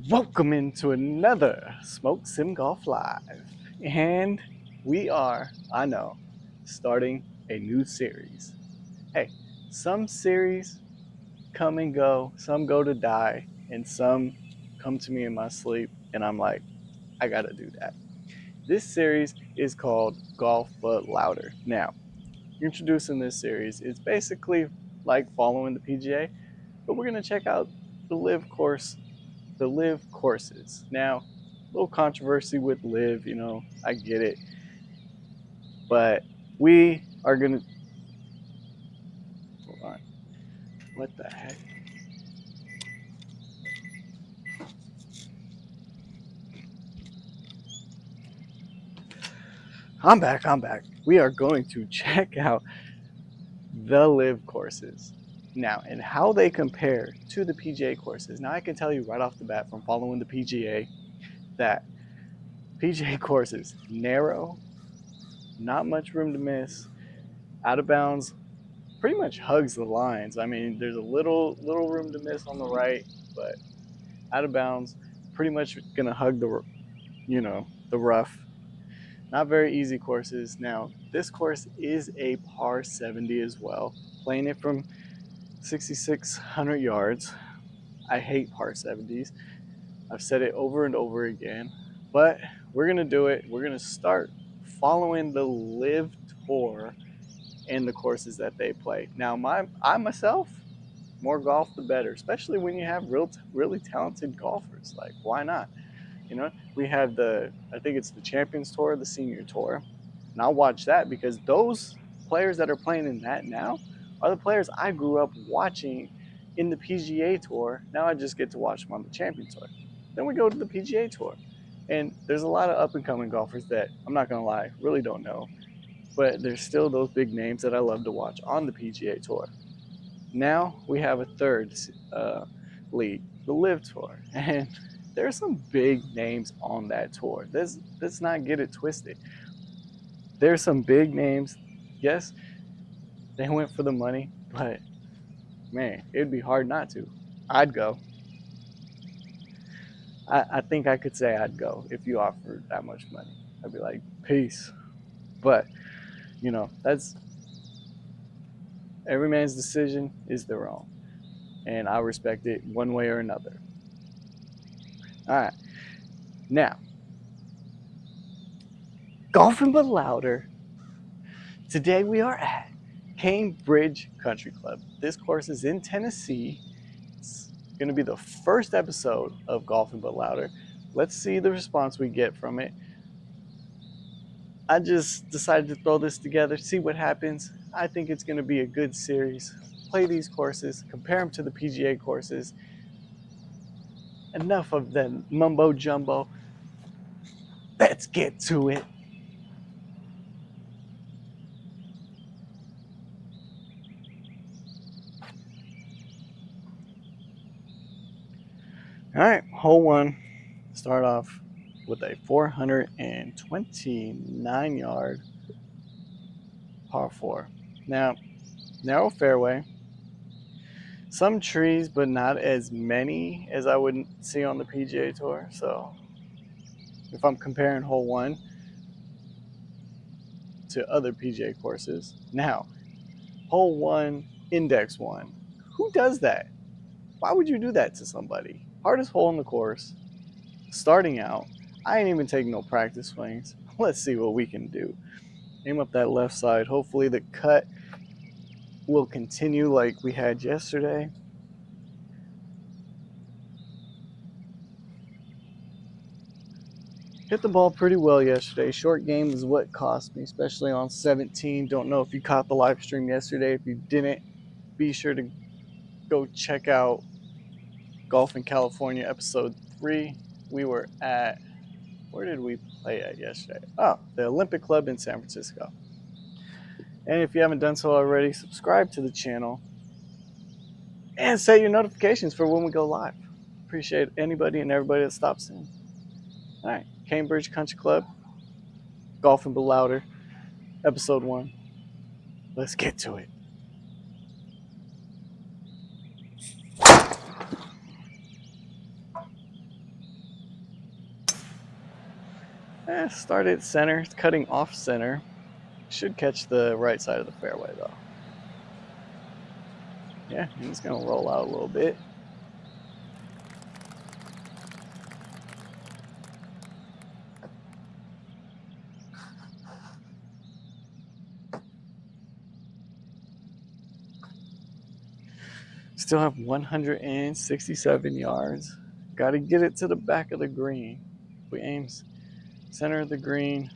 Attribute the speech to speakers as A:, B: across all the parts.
A: Welcome into another Smoke Sim Golf Live. And we are, I know, starting a new series. Hey, some series come and go, some go to die, and some come to me in my sleep, and I'm like, I gotta do that. This series is called Golf But Louder. Now, introducing this series is basically like following the PGA, but we're gonna check out the LIV courses. Now, a little controversy with LIV, I get it, but we are gonna hold on. What the heck? I'm back. We are going to check out the LIV courses now and how they compare to the PGA courses. Now, I can tell you right off the bat from following the PGA that PGA courses narrow, not much room to miss, out of bounds pretty much hugs the lines. I mean, there's a little room to miss on the right, but out of bounds, pretty much gonna hug the rough. Not very easy courses. Now, this course is a par 70 as well, playing it from 6,600 yards. I hate par 70s. I've said it over and over again, but we're gonna do it. We're gonna start following the LIV Tour and the courses that they play. Now, I myself, more golf the better, especially when you have really talented golfers. Like, why not? We have I think it's the Champions Tour, the Senior Tour, and I'll watch that because those players that are playing in that now are the players I grew up watching in the PGA Tour. Now I just get to watch them on the Champions Tour. Then we go to the PGA Tour, and there's a lot of up and coming golfers that I'm not gonna lie, really don't know, but there's still those big names that I love to watch on the PGA Tour. Now we have a third league, the LIV Tour, and there's some big names on that tour. Let's not get it twisted. There's some big names. Yes, they went for the money, but man, it'd be hard not to. I'd go. I think I could say I'd go if you offered that much money. I'd be like, peace. But that's every man's decision is their own, and I respect it one way or another. All right, now golfing but louder. Today we are at Cambridge Country Club. This course is in Tennessee. It's going to be the first episode of Golfing But Louder. Let's see the response we get from it. I just decided to throw this together, see what happens. I think it's going to be a good series. Play these courses, compare them to the PGA courses. Enough of the mumbo jumbo. Let's get to it. All right, hole one. Start off with a 429 yard par 4. Now, narrow fairway. Some trees, but not as many as I would see on the PGA Tour. So if I'm comparing hole one to other PGA courses. Now, hole one, index one. Who does that? Why would you do that to somebody? Hardest hole in the course, starting out. I ain't even taking no practice swings. Let's see what we can do. Aim up that left side. Hopefully the cut will continue like we had yesterday. Hit the ball pretty well yesterday. Short game is what cost me, especially on 17. Don't know if you caught the live stream yesterday. If you didn't, be sure to go check out Golf in California episode 3. We were at, where did we play at yesterday? Oh, the Olympic Club in San Francisco. And if you haven't done so already, subscribe to the channel and set your notifications for when we go live. Appreciate anybody and everybody that stops in. All right, Cambridge Country Club, Golfing But Louder, episode 1. Let's get to it. Started center, it's cutting off center. Should catch the right side of the fairway though. Yeah, and it's gonna roll out a little bit. Still have 167 yards. Got to get it to the back of the green. We aim center of the green.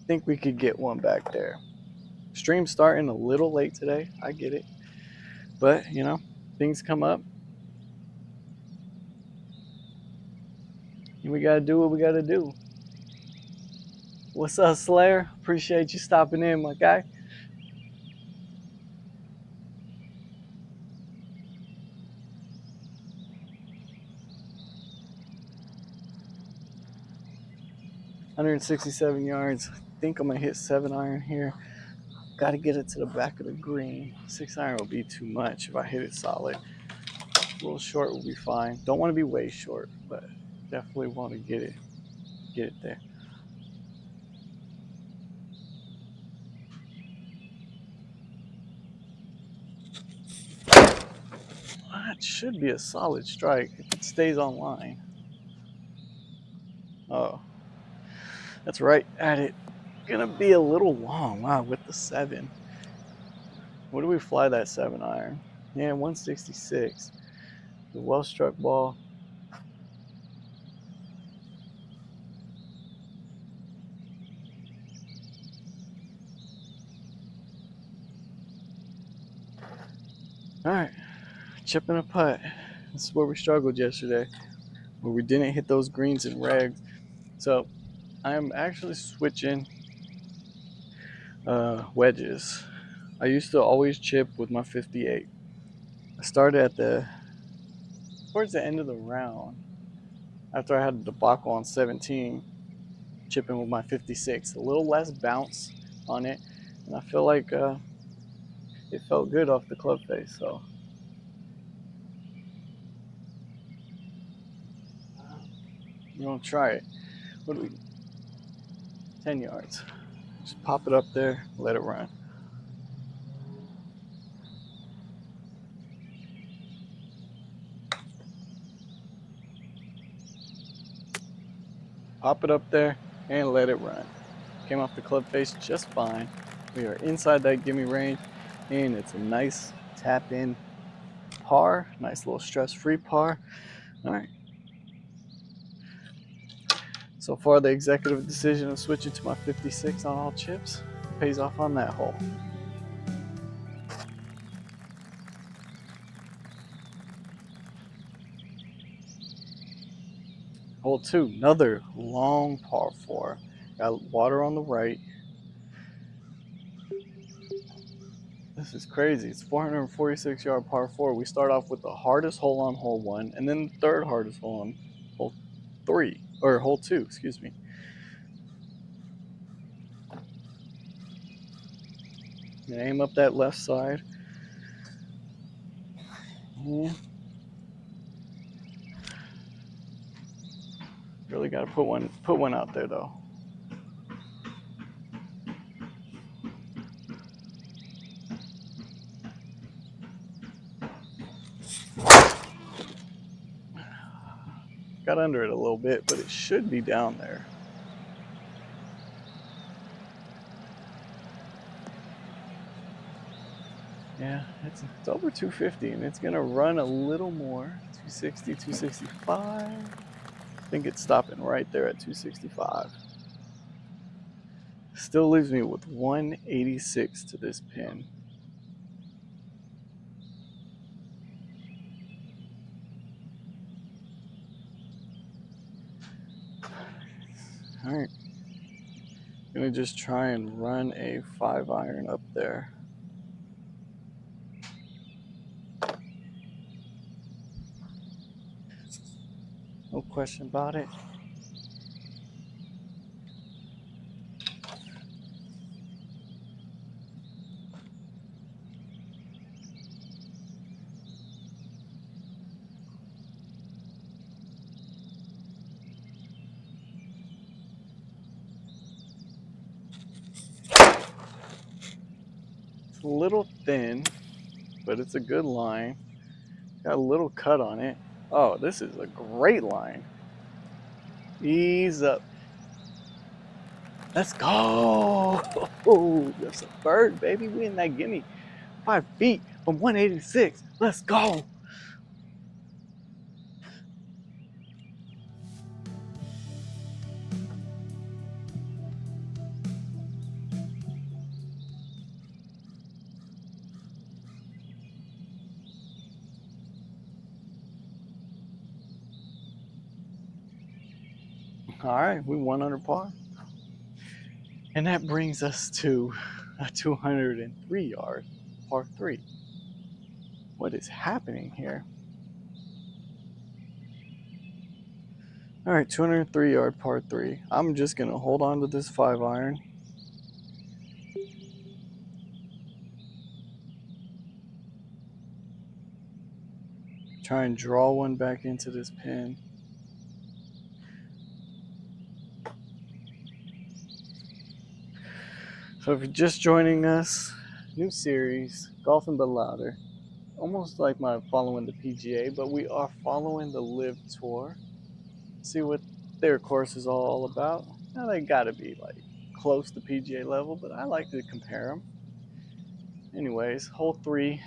A: Think we could get one back there. Stream starting a little late today. I get it. But, you know, things come up. And we got to do what we got to do. What's up, Slayer? Appreciate you stopping in, my guy. $167 yards. I think I'm going to hit 7-iron here. Got to get it to the back of the green. 6-iron will be too much if I hit it solid. A little short will be fine. Don't want to be way short, but definitely want to get it there. That should be a solid strike if it stays on line. Oh, that's right at it. Gonna be a little long. Wow, with the 7. What do we fly that 7-iron? Yeah, 166. The well struck ball. All right, chipping a putt. This is where we struggled yesterday, where we didn't hit those greens and regs. So I'm actually switching wedges. I used to always chip with my 58. I started at towards the end of the round, after I had a debacle on 17, chipping with my 56. A little less bounce on it, and I feel like it felt good off the club face. So we're gonna try it. What do we? 10 yards. Just pop it up there, let it run. Pop it up there and let it run. Came off the club face just fine. We are inside that gimme range, and it's a nice tap in par. Nice little stress-free par. All right. So far, the executive decision of switching to my 56 on all chips pays off on that hole. Hole 2, another long par 4. Got water on the right. This is crazy. It's 446 yard par 4. We start off with the hardest hole on hole 1, and then the third hardest hole on hole 3, or hole 2, excuse me. And aim up that left side. Yeah. Really got to put one out there though. Got under it a little bit, but it should be down there. Yeah, it's over 250, and it's gonna run a little more. 260, 265. I think it's stopping right there at 265. Still leaves me with 186 to this pin. All right, gonna just try and run a 5-iron up there. No question about it. a little thin, but it's a good line. Got a little cut on it. Oh, this is a great line. Ease up. Let's go. Oh, that's a bird, baby. We in that gimme. 5 feet from 186. Let's go. All right, we won under par. And that brings us to a 203 yard par 3. What is happening here? All right, 203 yard par 3. I'm just going to hold on to this 5 iron. Try and draw one back into this pin. So if you're just joining us, new series, Golfing But Louder. Almost like my following the PGA, but we are following the LIV Tour. See what their course is all about. Now they gotta be like close to PGA level, but I like to compare them. Anyways, hole 3,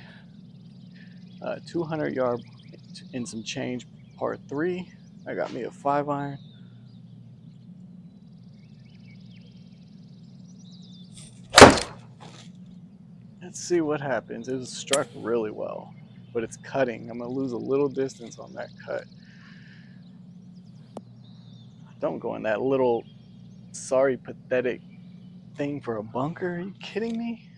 A: 200 yard and some change, par 3. I got me a 5 iron. Let's see what happens. It was struck really well, but it's cutting. I'm gonna lose a little distance on that cut. Don't go in that little sorry pathetic thing for a bunker. Are you kidding me?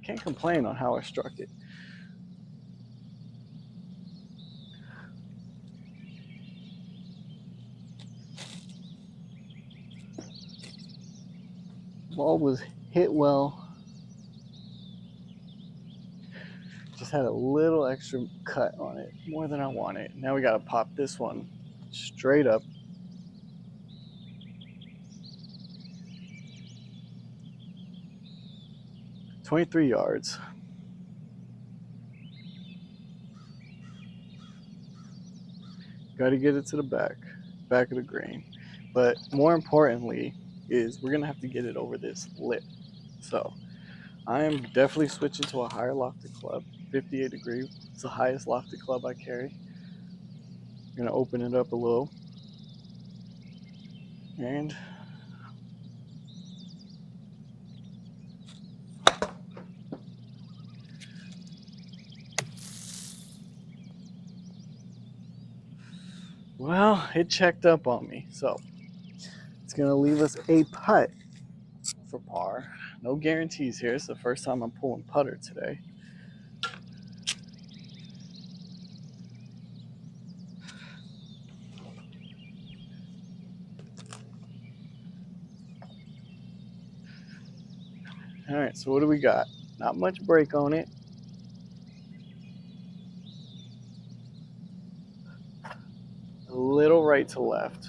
A: Can't complain on how I struck it. Ball was hit well. Just had a little extra cut on it, more than I wanted. Now we gotta pop this one straight up. "23 yards. Got to get it to the back of the green. But more importantly is we're gonna have to get it over this lip. So I am definitely switching to a higher lofted club. 58 degree. It's the highest lofted club I carry. I'm gonna open it up a little. And well, it checked up on me. So it's gonna leave us a putt for par. No guarantees here. It's the first time I'm pulling putter today. All right, so what do we got? Not much break on it. A little right to left.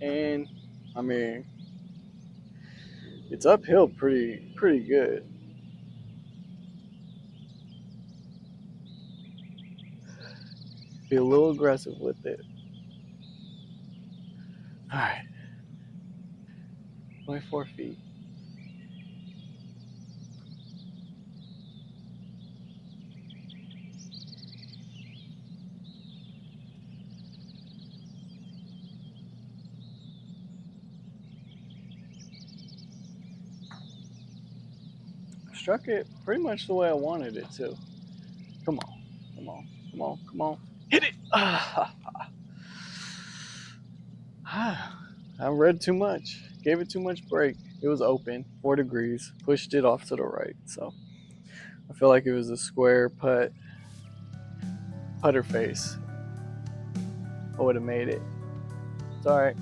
A: And I mean, it's uphill pretty good. Be a little aggressive with it. All right, 24 feet. Struck it pretty much the way I wanted it to. Come on, come on, come on, come on. Hit it! I read too much. Gave it too much break. It was open, 4 degrees. Pushed it off to the right. So I feel like it was a square putter face. I would have made it. It's all right.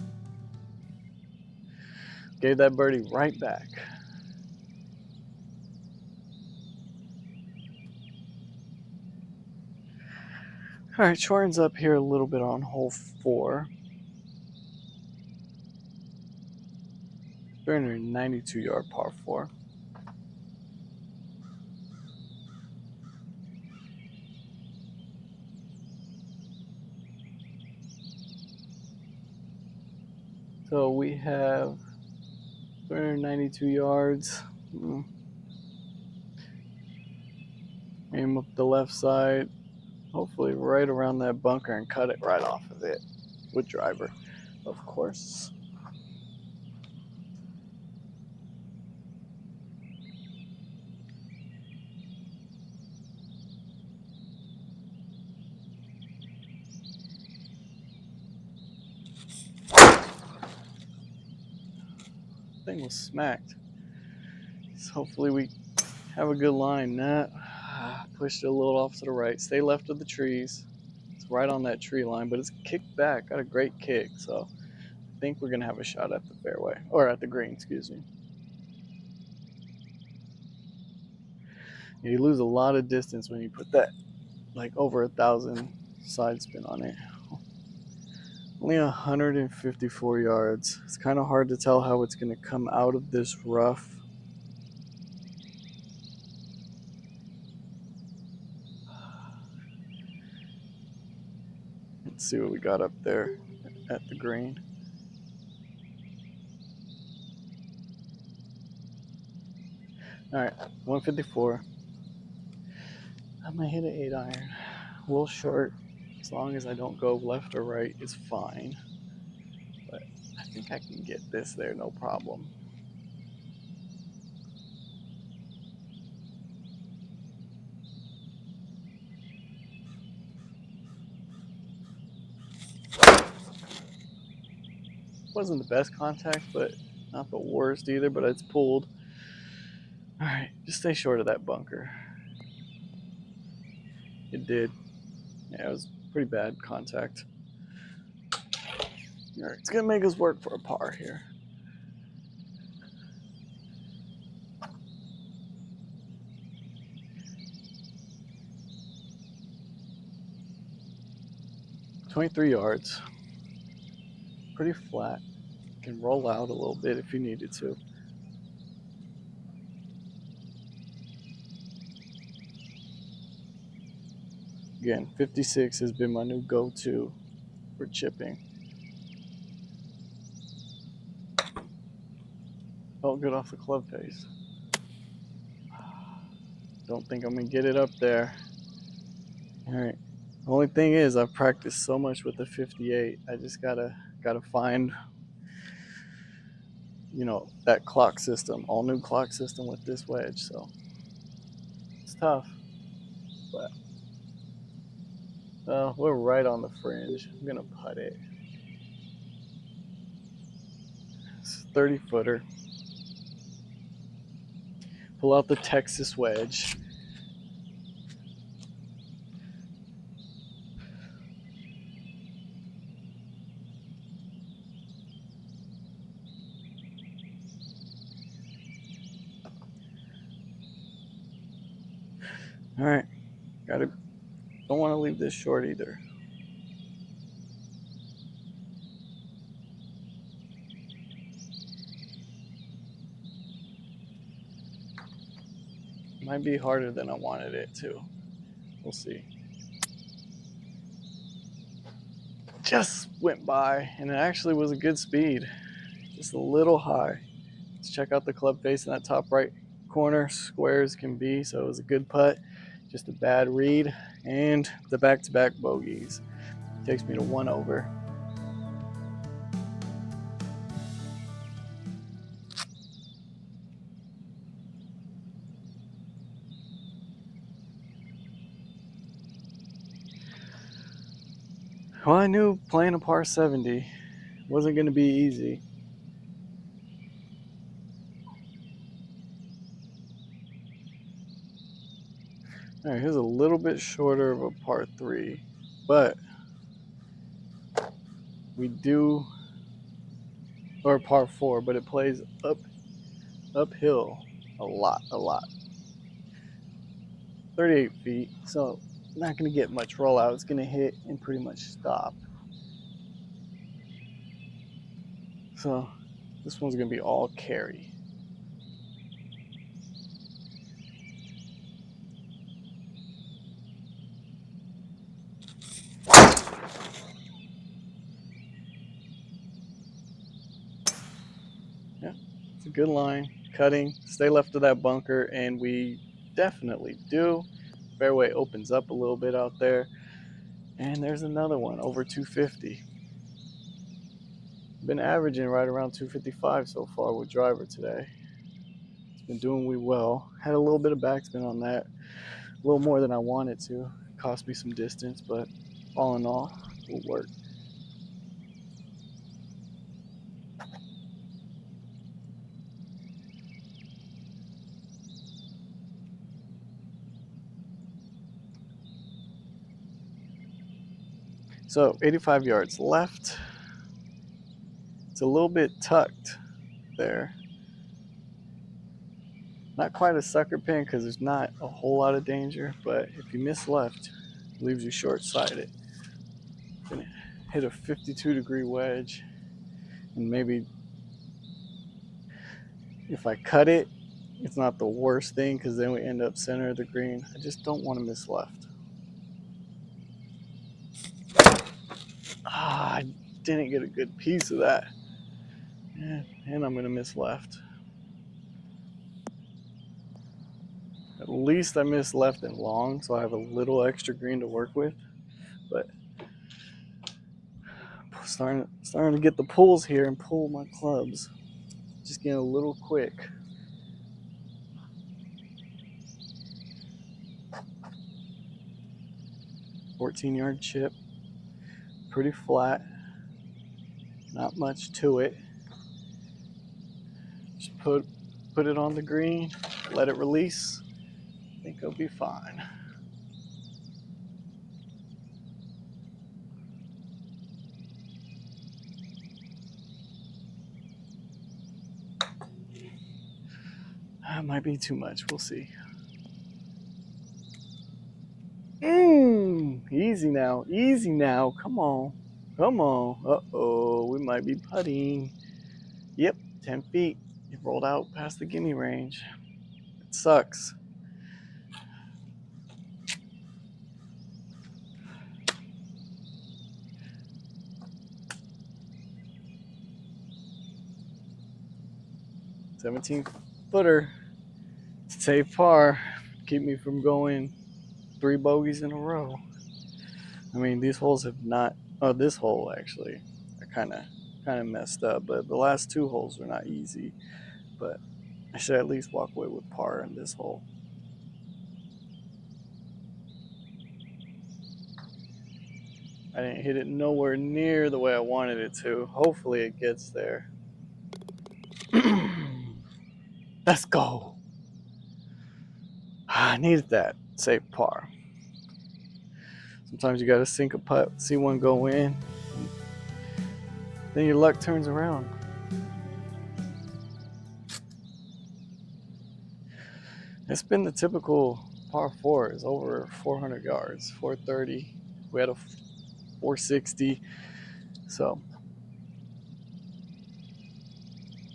A: Gave that birdie right back. All right, shortens up here a little bit on hole 4. 392-yard par 4. So we have 392 yards. Aim up the left side, hopefully right around that bunker, and cut it right off of it with driver, of course. Thing was smacked. So hopefully we have a good line. Pushed it a little off to the right. Stay left of the trees. It's right on that tree line, but it's kicked back. Got a great kick, so I think we're gonna have a shot at the fairway, or at the green, excuse me. You lose a lot of distance when you put that like over 1,000 side spin on it. Only 154 yards. It's kind of hard to tell how it's going to come out of this rough. Let's see what we got up there at the green. All right, 154. I'm going to hit an 8-iron. A little short. As long as I don't go left or right, it's fine. But I think I can get this there, no problem. Wasn't the best contact, but not the worst either, but it's pulled. All right, just stay short of that bunker. It did. Yeah, it was pretty bad contact. All right, it's gonna make us work for a par here. "23 yards. Pretty flat. Can roll out a little bit if you needed to. Again, 56 has been my new go-to for chipping. Felt good off the club face. Don't think I'm gonna get it up there. All right. The only thing is, I've practiced so much with the 58. I just gotta find, that clock system, all new clock system with this wedge. So it's tough, but we're right on the fringe. I'm gonna putt it. It's a 30-footer. Pull out the Texas wedge. All right, don't want to leave this short either. Might be harder than I wanted it to. We'll see. Just went by, and it actually was a good speed. Just a little high. Let's check out the club face in that top right corner. Square as can be, so it was a good putt. Just a bad read, and the back-to-back bogeys. Takes me to 1 over. Well, I knew playing a par 70 wasn't going to be easy. All right, here's a little bit shorter of a par 3, but we do, or par 4, but it plays uphill a lot. 38 feet, so not going to get much rollout. It's going to hit and pretty much stop. So this one's going to be all carry. Yeah, it's a good line. Cutting, stay left of that bunker, and we definitely do. Fairway opens up a little bit out there. And there's another one over 250. Been averaging right around 255 so far with driver today. It's been doing well. Had a little bit of backspin on that. A little more than I wanted to. Cost me some distance, but all in all, it will work. So 85 yards left. It's a little bit tucked there. Not quite a sucker pin because there's not a whole lot of danger, but if you miss left, it leaves you short-sighted. Gonna hit a 52-degree wedge, and maybe if I cut it, it's not the worst thing because then we end up center of the green. I just don't want to miss left. I didn't get a good piece of that. And I'm going to miss left. At least I missed left and long, so I have a little extra green to work with. But starting to get the pulls here and pull my clubs. Just getting a little quick. $14-yard chip. Pretty flat. Not much to it. Just put it on the green, let it release. I think it'll be fine. That might be too much. We'll see. Easy now. Easy now. Come on. Come on. Uh-oh. We might be putting. Yep. 10 feet. It rolled out past the gimme range. It sucks. $17-footer. Save par. Keep me from going 3 bogeys in a row. I mean, these holes have not. Oh, this hole actually, I kind of messed up. But the last 2 holes were not easy. But I should at least walk away with par in this hole. I didn't hit it nowhere near the way I wanted it to. Hopefully it gets there. Let's go. I needed that. Save par. Sometimes you got to sink a putt, see one go in. Then your luck turns around. It's been the typical par 4 is over 400 yards, 430. We had a 460. So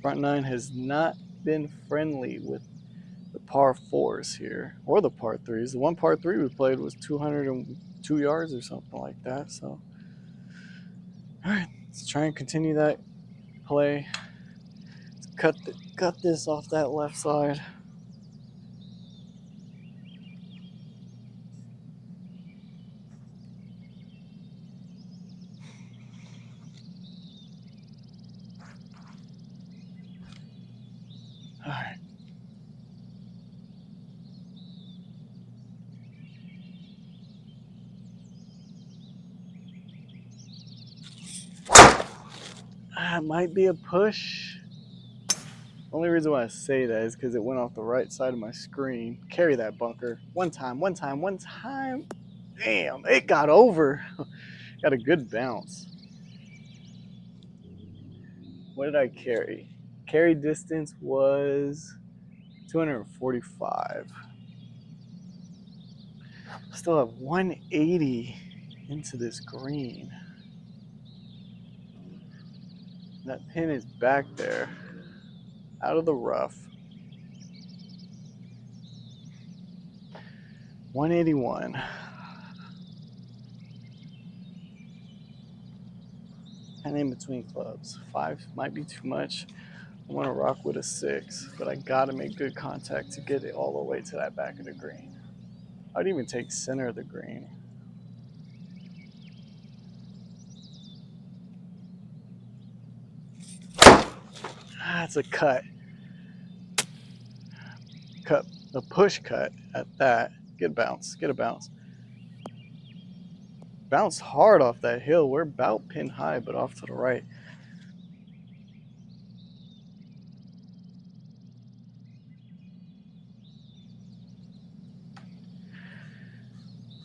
A: front 9 has not been friendly with the par 4s here, or the par 3s. The one par 3 we played was 202 yards or something like that. So, all right, let's try and continue that play. Let's cut this off that left side. All right. It might be a push. Only reason why I say that is because it went off the right side of my screen. Carry that bunker. One time. Damn, it got over. Got a good bounce. What did I carry? Carry distance was 245. Still have 180 into this green. That pin is back there, out of the rough. 181. And in between clubs. 5 might be too much. I want to rock with a 6, but I gotta make good contact to get it all the way to that back of the green. I'd even take center of the green. That's a cut. Cut, a push cut at that. Get a bounce, get a bounce. Bounced hard off that hill. We're about pin high, but off to the right.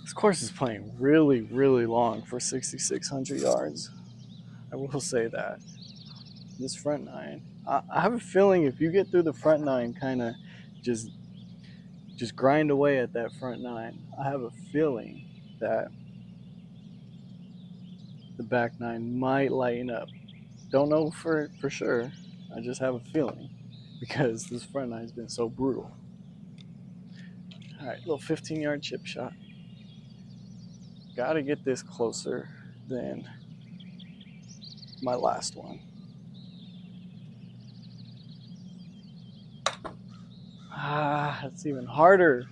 A: This course is playing really, really long for 6,600 yards. I will say that. This front nine, I have a feeling if you get through the front nine, kind of just grind away at that front nine, I have a feeling that the back nine might lighten up. Don't know for sure. I just have a feeling because this front nine has been so brutal. All right, little 15-yard chip shot. Got to get this closer than my last one. That's even harder.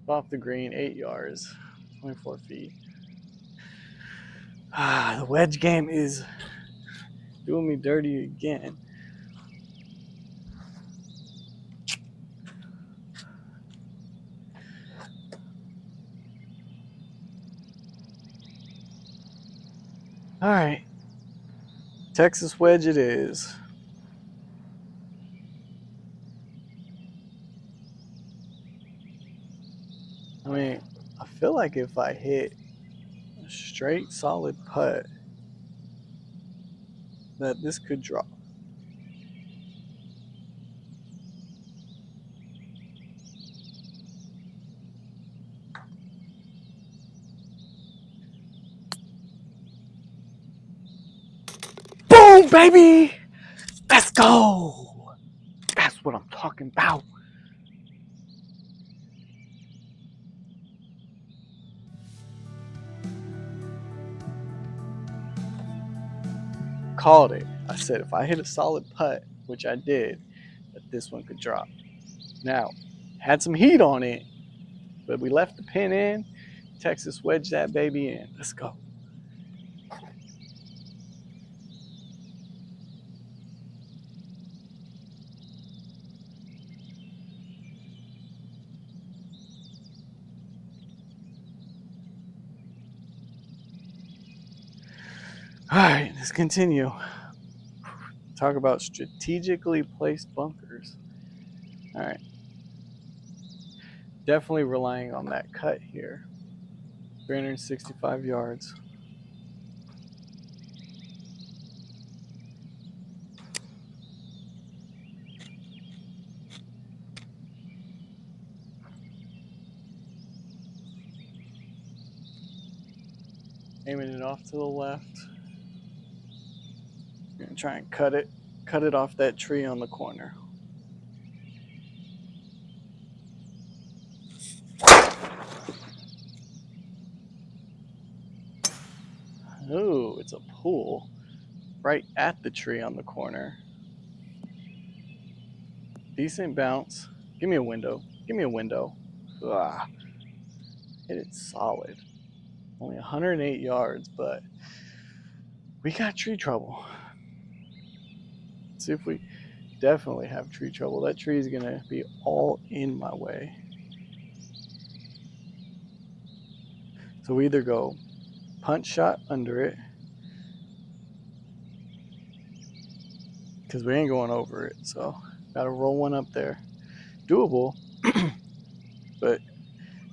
A: Off the green, 8 yards, 24 feet. The wedge game is doing me dirty again. All right, Texas wedge it is. I mean, I feel like if I hit a straight solid putt, that this could drop. Boom, baby! Let's go! That's what I'm talking about. Called it. I said if I hit a solid putt, which I did, that this one could drop. Now, had some heat on it, but we left the pin in. Texas wedged that baby in. Let's go. All right, let's continue. Talk about strategically placed bunkers. All right. Definitely relying on that cut here. 365 yards. Aiming it off to the left. Gonna try and cut it off that tree on the corner. Oh, it's a pool right at the tree on the corner. Decent bounce. Give me a window. Give me a window. Ah, hit it solid. Only 108 yards, but we got tree trouble. Let's see if we definitely have tree trouble. That tree is gonna be all in my way. So we either go punch shot under it, because we ain't going over it. So gotta roll one up there. Doable, but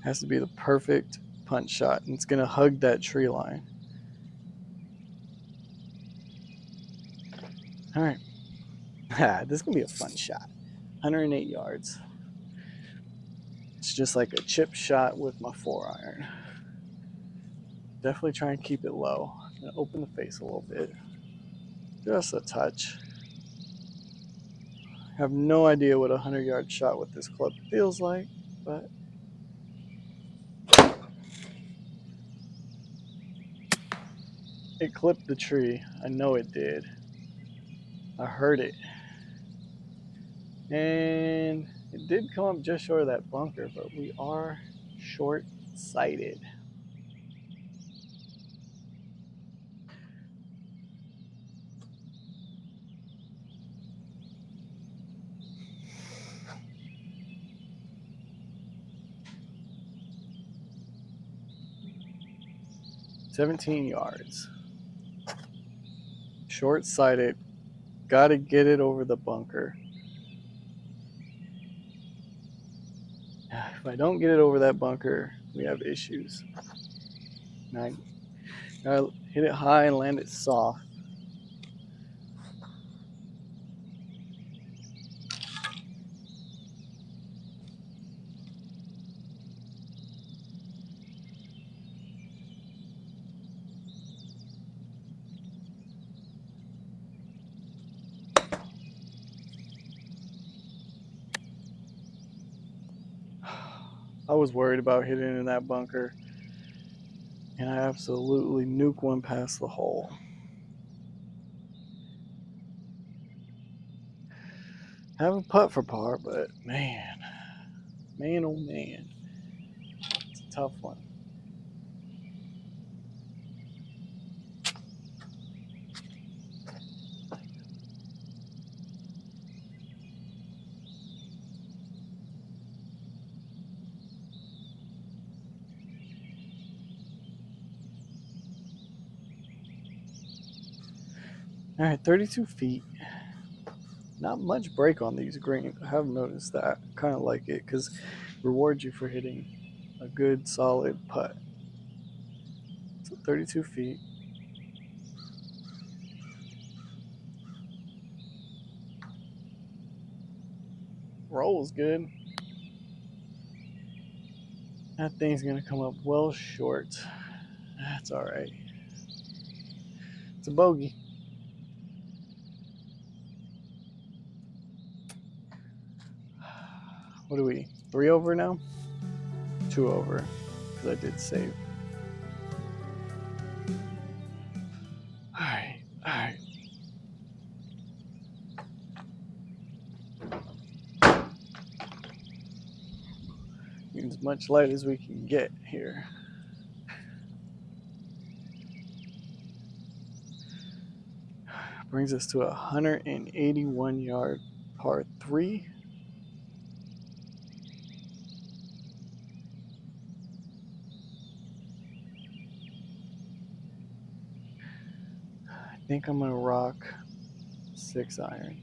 A: has to be the perfect punch shot. And it's gonna hug that tree line. All right. This is going to be a fun shot. 108 yards. It's just like a chip shot with my 4-iron. Definitely try and keep it low. I'm going to open the face a little bit. Just a touch. I have no idea what a 100-yard shot with this club feels like, but it clipped the tree. I know it did. I heard it. And it did come up just short of that bunker, but we are short-sighted. "17 yards. Short-sighted. Got to get it over the bunker. If I don't get it over that bunker, we have issues. And I gotta hit it high and land it soft. I was worried about hitting in that bunker, and I absolutely nuke one past the hole. Have a putt for par, but man, oh man, it's a tough one. All right, 32 feet. Not much break on these greens. I have noticed that. Kind of like it because it rewards you for hitting a good solid putt. So 32 feet. Roll's good. That thing's gonna come up well short. That's all right. It's a bogey. What are we? 3 over now? 2 over, because I did save. All right, all right. As much light as we can get here. Brings us to a 181-yard par 3. I think I'm gonna rock 6-iron.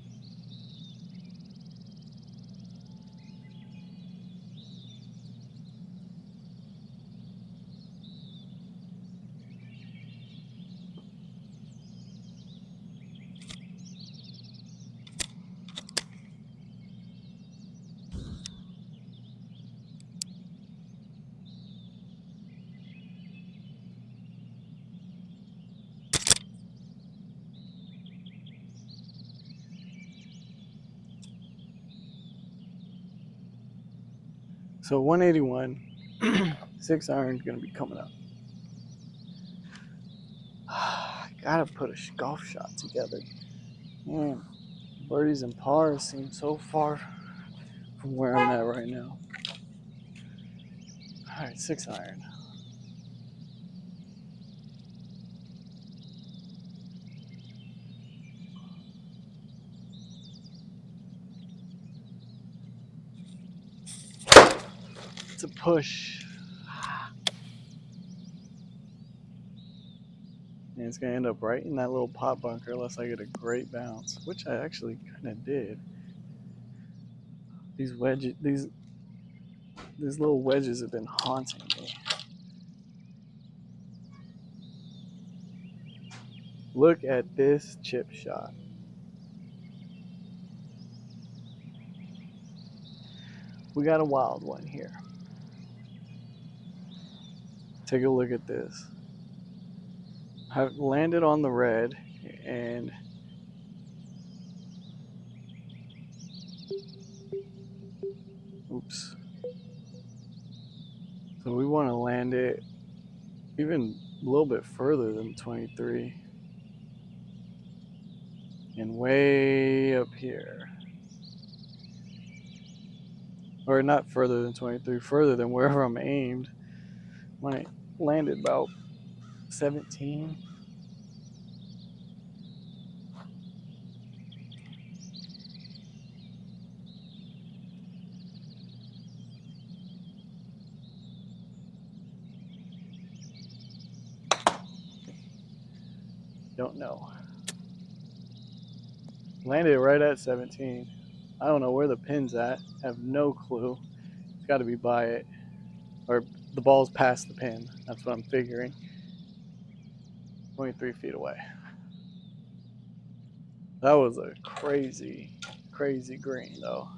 A: So 181, 6-iron is gonna be coming up. I gotta put a golf shot together. Man, birdies and pars seem so far from where I'm at right now. All right, 6-iron. It's a push. And it's going to end up right in that little pot bunker unless I get a great bounce, which I actually kind of did. These wedges, these little wedges have been haunting me. Look at this chip shot. we got a wild one here. Take a look at this. I've landed on the red, and oops. So we want to land it even a little bit further than 23. And way up here. Or not further than 23, further than wherever I'm aimed. When I landed about 17. Don't know. Landed right at 17. I don't know where the pin's at. I have no clue. It's got to be by it. Or the ball's past the pin. That's what I'm figuring. 23 feet away. That was a crazy, crazy green, though.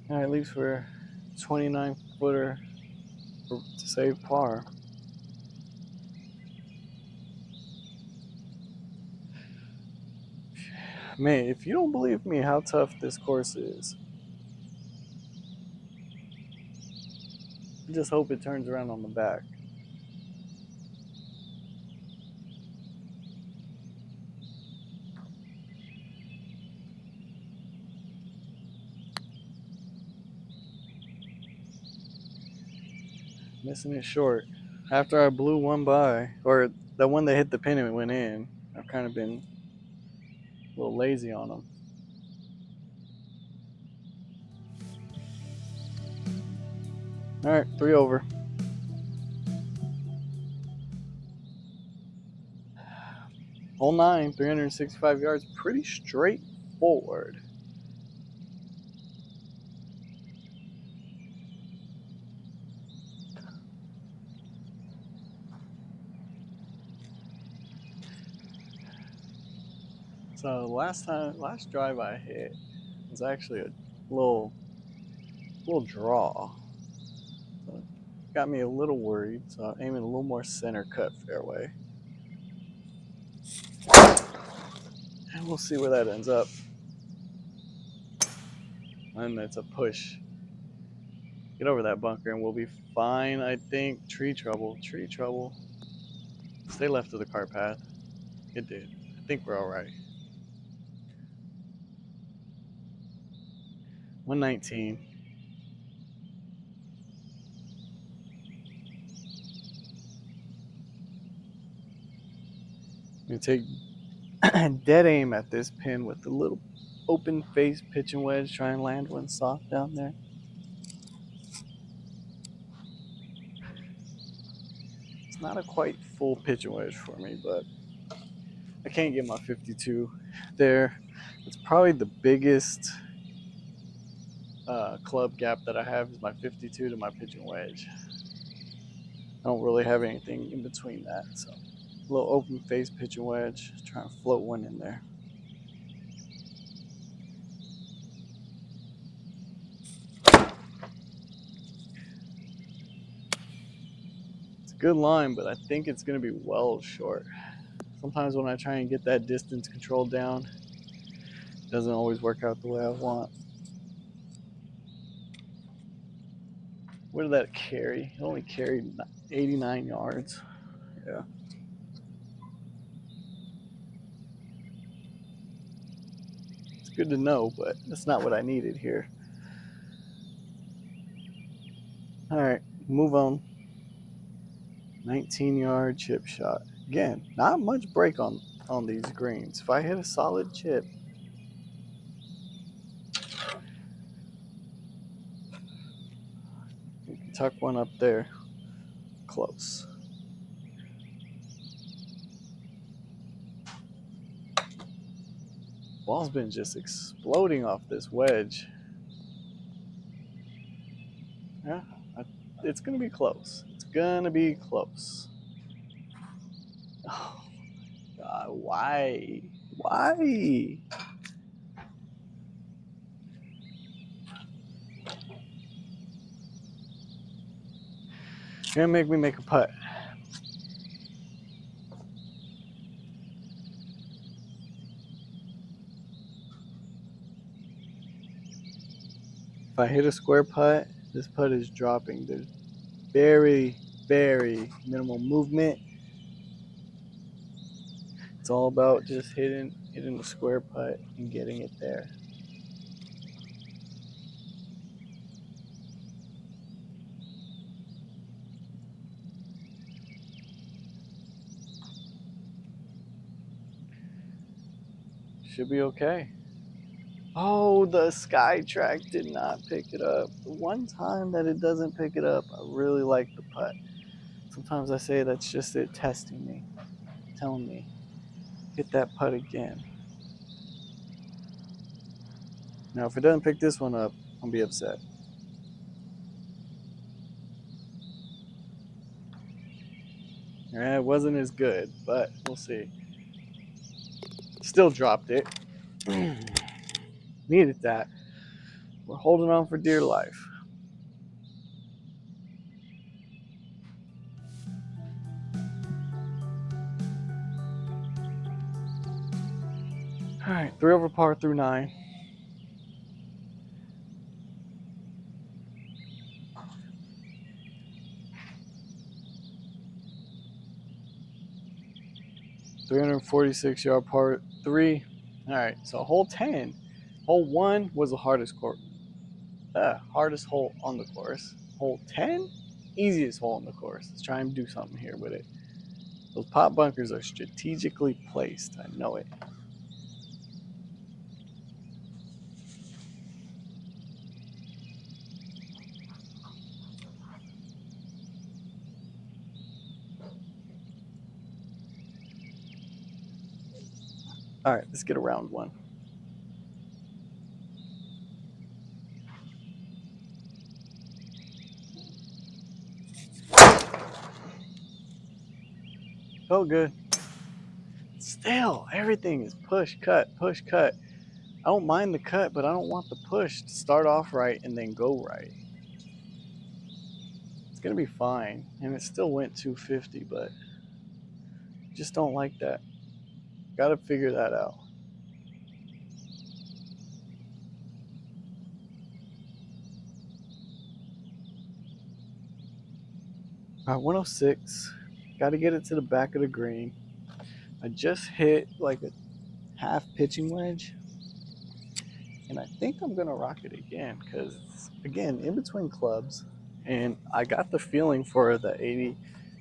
A: All right, leaves for 29-footer to save par. Man, if you don't believe me how tough this course is, I just hope it turns around on the back. Missing it short. After I blew one by, or the one that hit the pin and it went in, I've kind of been a little lazy on them. All right, 3 over. Hole 9, 365 yards, pretty straightforward. So last drive I hit was actually a little draw. So it got me a little worried. So I'm aiming a little more center cut fairway. And we'll see where that ends up. And it's a push. Get over that bunker and we'll be fine, I think. Tree trouble. Stay left of the cart path. It did. I think we're all right. 119. I'm going to take dead aim at this pin with the little open face pitching wedge. Try and land one soft down there. It's not a quite full pitching wedge for me, but I can't get my 52 there. It's probably the biggest club gap that I have is my 52 to my pitching wedge. I don't really have anything in between that, so a little open face pitching wedge, trying to float one in there. It's a good line, but I think it's going to be well short. Sometimes when I try and get that distance control down, it doesn't always work out the way I want. What did that carry? It only carried 89 yards. Yeah. It's good to know, but that's not what I needed here. All right, move on. 19-yard chip shot. Again, not much break on these greens. If I hit a solid chip, you can tuck one up there. Close. Ball's been just exploding off this wedge. Yeah, it's gonna be close. It's gonna be close. Oh God, why? Why? You're gonna make me make a putt. If I hit a square putt, this putt is dropping. There's very, very minimal movement. It's all about just hitting the square putt and getting it there. Should be okay. Oh, the sky track did not pick it up. The one time that it doesn't pick it up, I really like the putt. Sometimes I say that's just it testing me, telling me, hit that putt again. Now, if it doesn't pick this one up, I'll be upset. It wasn't as good, but we'll see. Still dropped it. Needed that. We're holding on for dear life. All right, 3 over par through 9. .346-yard par 3. All right, so hole 10. Hole 1 was the hardest hole on the course. Hole 10, easiest hole on the course. Let's try and do something here with it. Those pot bunkers are strategically placed. I know it. All right, let's get a round one. Felt good. Still, everything is push, cut, push, cut. I don't mind the cut, but I don't want the push to start off right and then go right. It's going to be fine. And it still went 250, but just don't like that. Got to figure that out. All right, 106. Got to get it to the back of the green. I just hit like a half pitching wedge. And I think I'm going to rock it again because, again, in between clubs. And I got the feeling for the 80.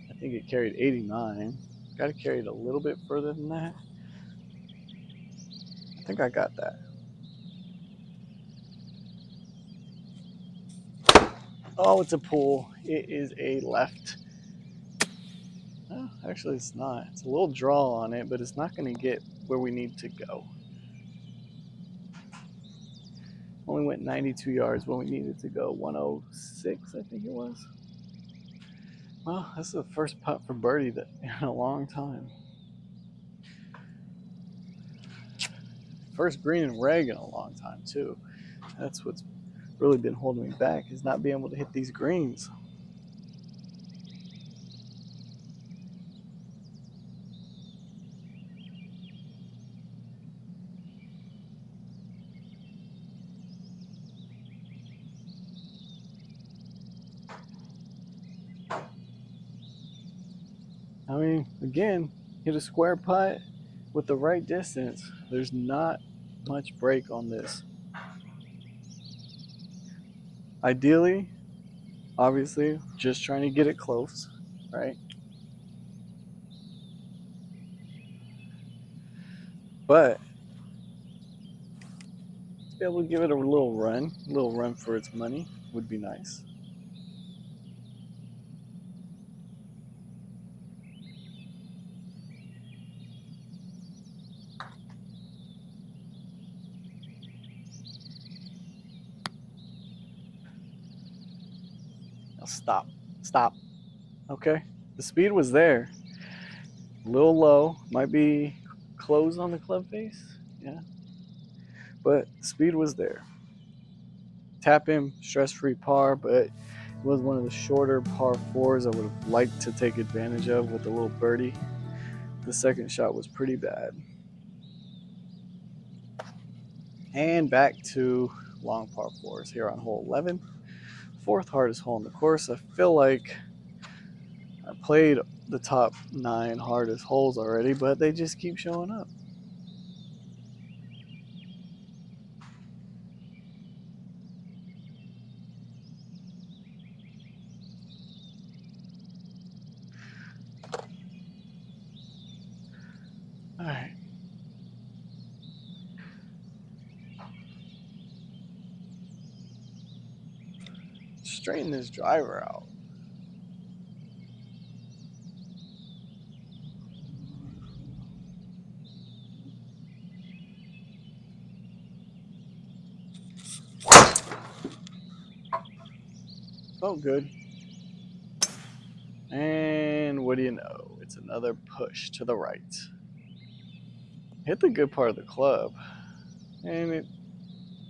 A: I think it carried 89. Got to carry it a little bit further than that. I think I got that. Oh, it's a pull. It is a left. Oh, actually, it's not. It's a little draw on it, but it's not going to get where we need to go. Only went 92 yards when we needed to go. 106, I think it was. Well, that's the first putt for birdie in a long time. First green and reg in a long time, too. That's what's really been holding me back, is not being able to hit these greens. I mean, again, hit a square putt with the right distance. There's not much break on this. Ideally, obviously, just trying to get it close, right? But to be able to give it a little run for its money would be nice. Stop. Stop. Okay. The speed was there. A little low. Might be closed on the club face. Yeah. But speed was there. Tap in, stress-free par, but it was one of the shorter par fours I would have liked to take advantage of with a little birdie. The second shot was pretty bad. And back to long par fours here on hole 11. Fourth hardest hole in the course. I feel like I played the top 9 hardest holes already, but they just keep showing up. All right. Straighten this driver out. Oh, good. And what do you know? It's another push to the right. Hit the good part of the club. And it's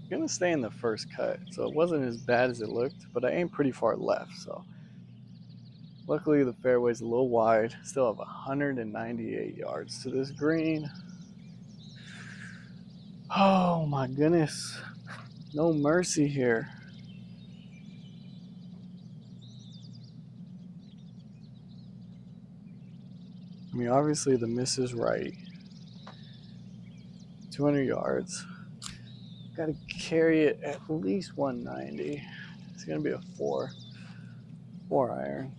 A: gonna stay in the first cut. So it wasn't as bad as it looked, but I aimed pretty far left. So luckily the fairway's a little wide. Still have 198 yards to this green. Oh my goodness. No mercy here. I mean, obviously the miss is right. 200 yards. Got to carry it at least 190. It's going to be a 4 iron.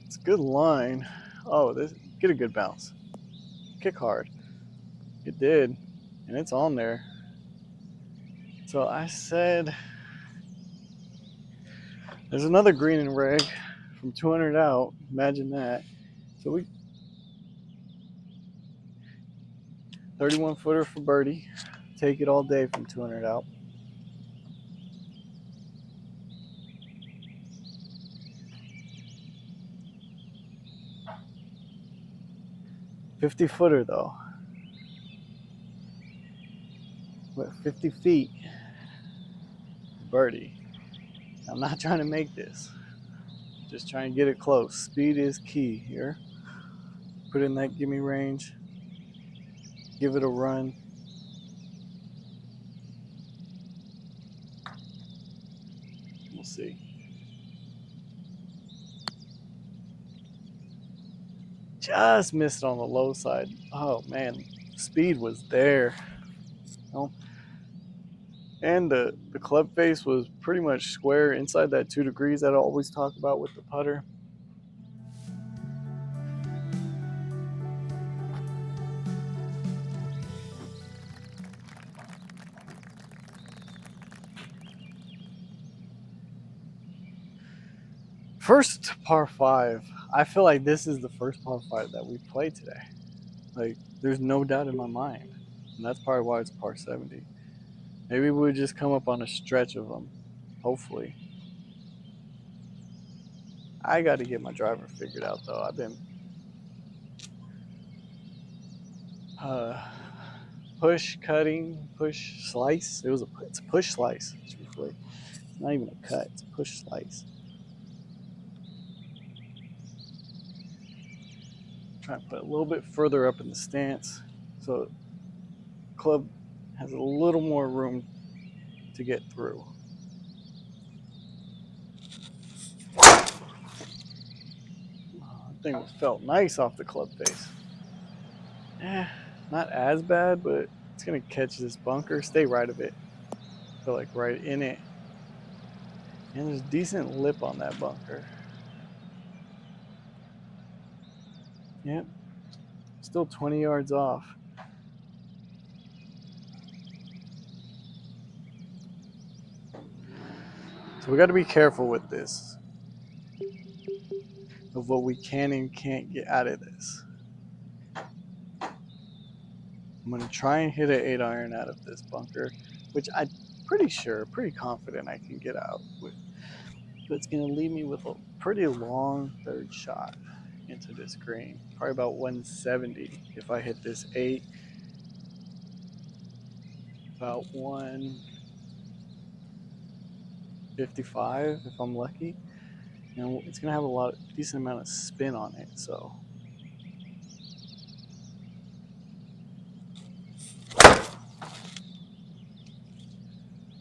A: It's a good line. Oh, this get a good bounce. Kick hard. It did, and it's on there. So I said, there's another green and reg from 200 out. Imagine that. So we 31 footer for birdie. Take it all day from 200 out. $50-footer though. But 50 feet. Birdie. I'm not trying to make this. Just trying to get it close. Speed is key here. Put in that gimme range. Give it a run. We'll see. Just missed on the low side. Oh man, speed was there. Oh. And the club face was pretty much square inside that 2 degrees that I always talk about with the putter. First par 5. I feel like this is the first par 5 that we've played today. Like, there's no doubt in my mind. And that's probably why it's par 70. Maybe we'll just come up on a stretch of them. Hopefully. I got to get my driver figured out, though. I've been push, cutting, push, slice. It's a push slice, truthfully. It's not even a cut. It's a push slice. Try to put it a little bit further up in the stance so the club has a little more room to get through. That thing felt nice off the club face. Not as bad, but it's gonna catch this bunker. Stay right of it. I feel like right in it. And there's decent lip on that bunker. Yep. Still 20 yards off. So we got to be careful with this, of what we can and can't get out of this. I'm going to try and hit an 8-iron out of this bunker, which I'm pretty confident I can get out with. But it's going to leave me with a pretty long third shot into this green. Probably about 170 if I hit this 8. About 155 if I'm lucky. And it's going to have a decent amount of spin on it, so.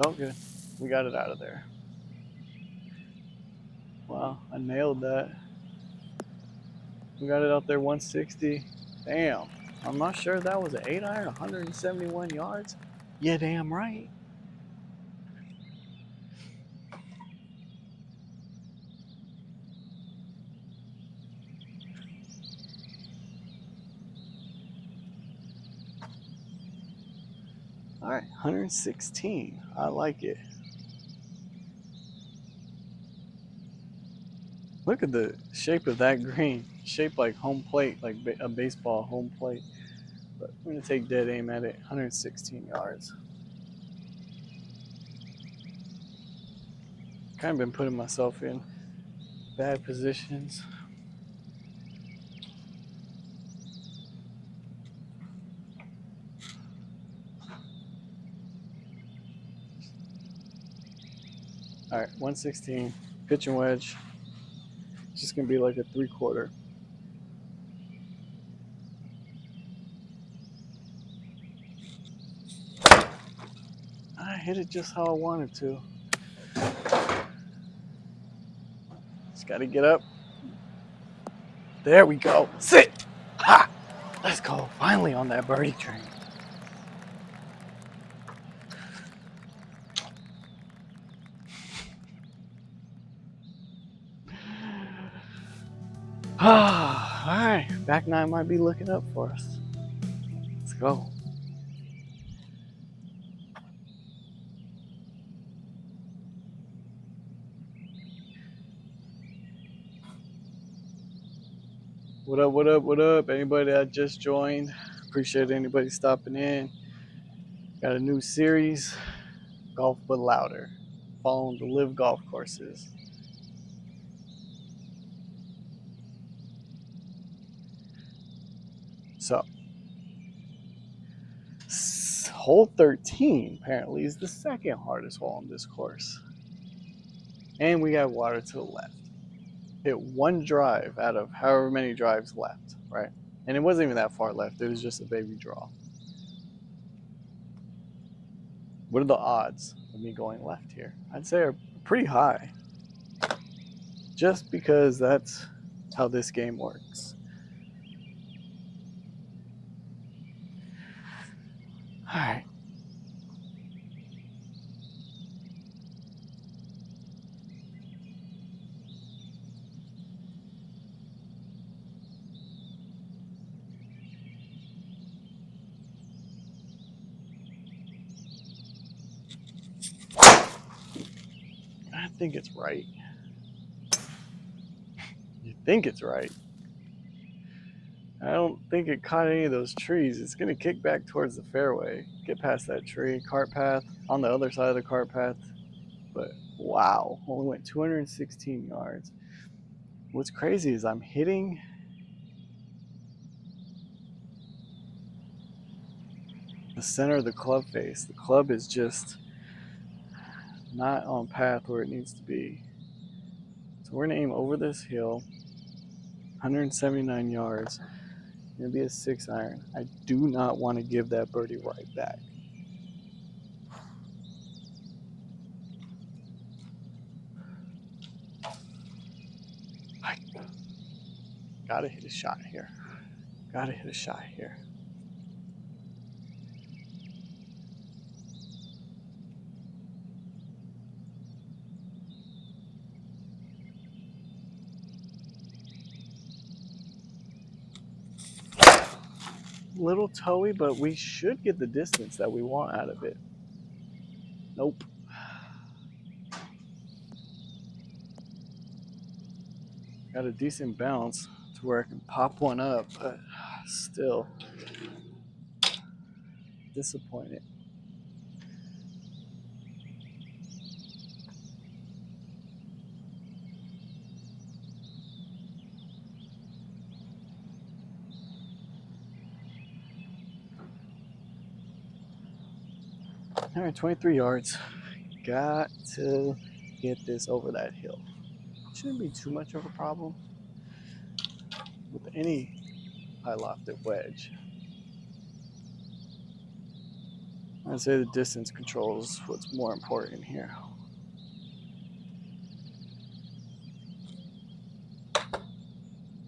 A: Oh, good. We got it out of there. Wow, I nailed that. We got it out there 160. Damn. I'm not sure that was an 8-iron, 171 yards. Yeah, damn right. All right, 116. I like it. Look at the shape of that green. Shaped like home plate, like a baseball home plate. But I'm going to take dead aim at it. 116 yards. Kind of been putting myself in bad positions. All right, 116. Pitching wedge. It's just going to be like a 3/4. I hit it just how I wanted to. Just got to get up. There we go. Sit. Ha! Let's go. Finally on that birdie train. All right. Back nine might be looking up for us. Let's go. What up, what up, what up? Anybody that just joined, appreciate anybody stopping in. Got a new series, Golf But Louder, following the LIV golf courses. So, hole 13 apparently is the second hardest hole on this course. And we got water to the left. Hit one drive out of however many drives left, right? And it wasn't even that far left. It was just a baby draw. What are the odds of me going left here? I'd say are pretty high. Just because that's how this game works. All right. I think it's right. You think it's right. I don't think it caught any of those trees. It's going to kick back towards the fairway. Get past that tree. Cart path on the other side of the cart path. But wow, only went 216 yards. What's crazy is I'm hitting the center of the club face. The club is just not on path where it needs to be. So we're going to aim over this hill, 179 yards. Going to be a 6-iron. I do not want to give that birdie right back. Gotta hit a shot here. Gotta hit a shot here. Little toey, but we should get the distance that we want out of it. Nope. got a decent bounce to where I can pop one up, but still disappointed. All right, 23 yards. Got to get this over that hill. Shouldn't be too much of a problem with any high lofted wedge. I'd say the distance control is what's more important here.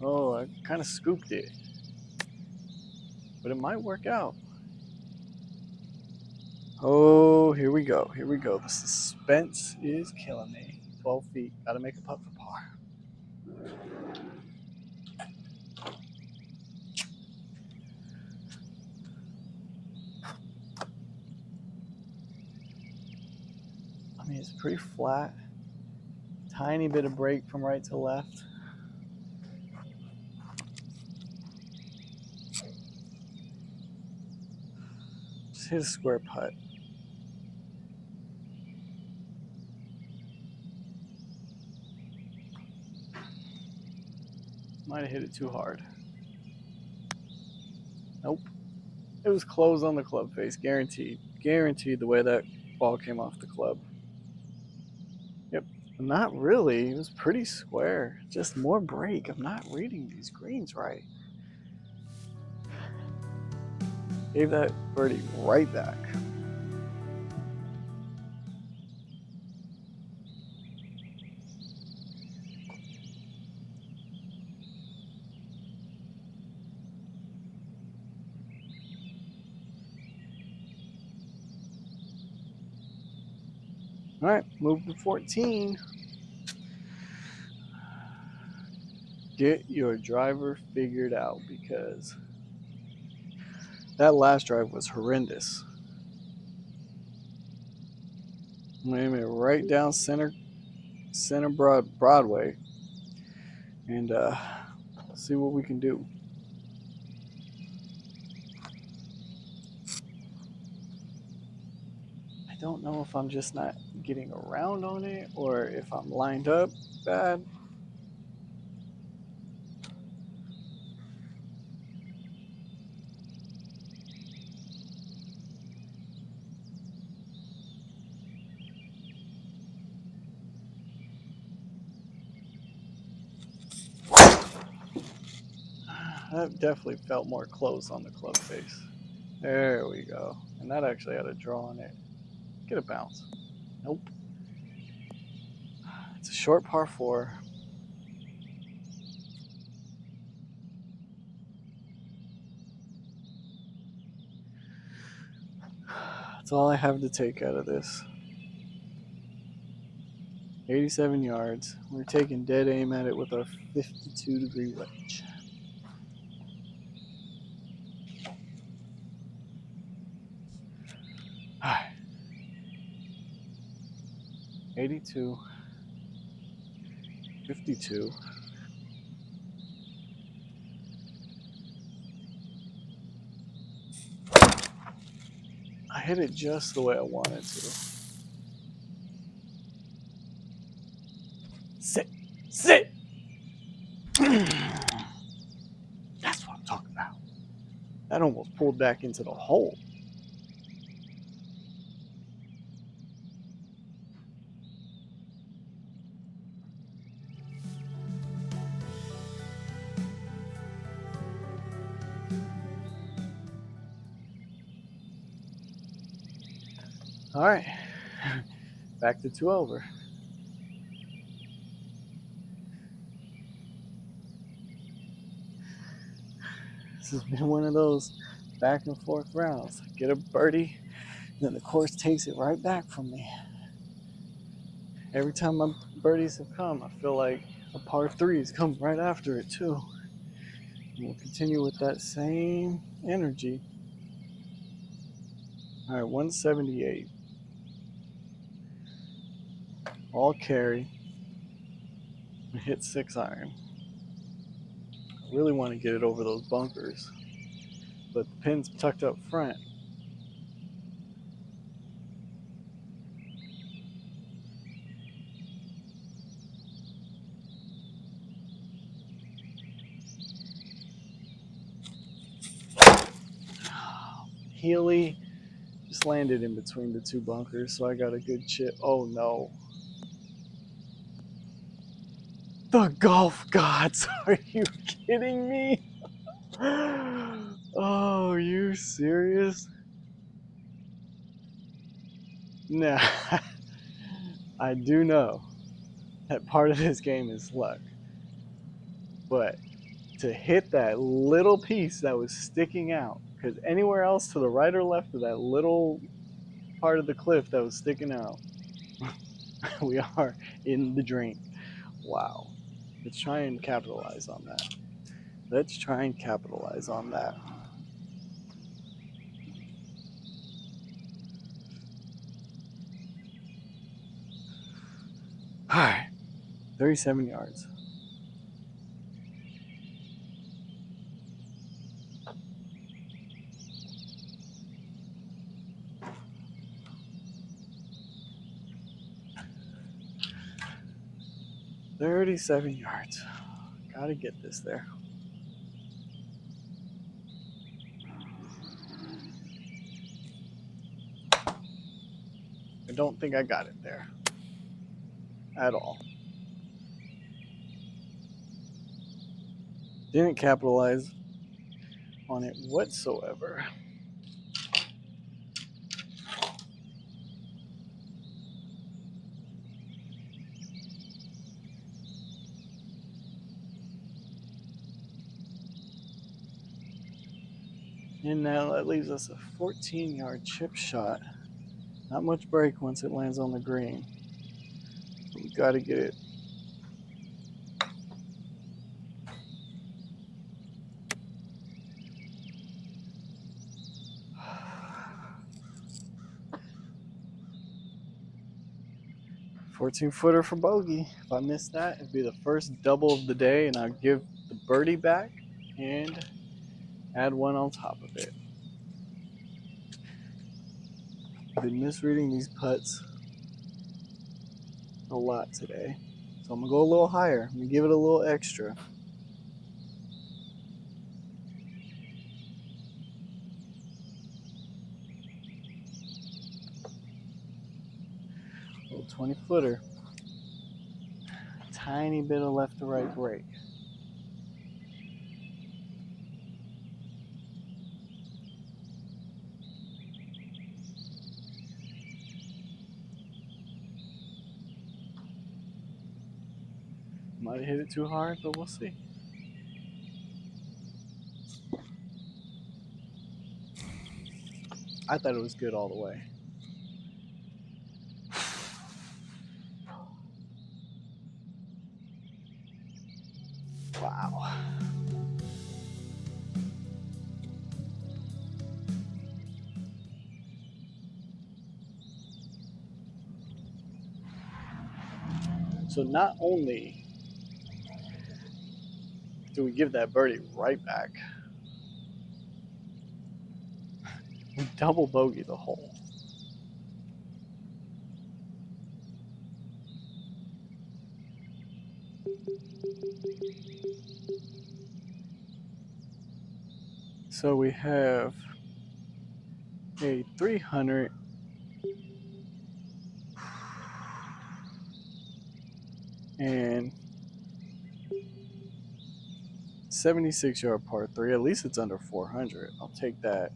A: Oh, I kind of scooped it, but it might work out. Oh, here we go. Here we go. The suspense is killing me. 12 feet. Got to make a putt for par. I mean, it's pretty flat. Tiny bit of break from right to left. Just hit a square putt. Might have hit it too hard. Nope. It was closed on the club face. Guaranteed. Guaranteed the way that ball came off the club. Yep. Not really. It was pretty square. Just more break. I'm not reading these greens right. Gave that birdie right back. All right, move to 14. Get your driver figured out because that last drive was horrendous. I'm aiming it right down center Broadway, and see what we can do. I don't know if I'm just not getting around on it or if I'm lined up bad. That definitely felt more close on the club face. There we go. And that actually had a draw on it. Get a bounce. Nope. It's a short par 4. That's all I have to take out of this. 87 yards. We're taking dead aim at it with our 52-degree wedge. All right. 82. 52. I hit it just the way I wanted to. Sit. Sit! That's what I'm talking about. That almost pulled back into the hole. All right. Back to 2 over. This has been one of those back and forth rounds. I get a birdie, then the course takes it right back from me. Every time my birdies have come, I feel like a par 3 is coming right after it too. And we'll continue with that same energy. All right, 178. All carry. Hit 6 iron. Really want to get it over those bunkers, but the pin's tucked up front. Healy just landed in between the two bunkers, so I got a good chip. Oh no. The golf gods, are you kidding me? Oh, are you serious? Nah, I do know that part of this game is luck, but to hit that little piece that was sticking out, because anywhere else to the right or left of that little part of the cliff that was sticking out, we are in the drink. Wow. Let's try and capitalize on that. Let's try and capitalize on that. All right, 37 yards. $37 yards. Gotta get this there. I don't think I got it there at all. Didn't capitalize on it whatsoever. And now that leaves us a 14-yard chip shot. Not much break once it lands on the green. But we got to get it. $14-footer for bogey. If I miss that, it'd be the first double of the day, and I'll give the birdie back and add one on top of it. I've been misreading these putts a lot today, so I'm gonna go a little higher. I'm gonna give it a little extra. A little 20-footer. Tiny bit of left to right break. Might have hit it too hard, but we'll see. I thought it was good all the way. Wow. So not only do we give that birdie right back, we double bogey the hole. So we have a 300 and 76-yard par 3. At least it's under 400. I'll take that.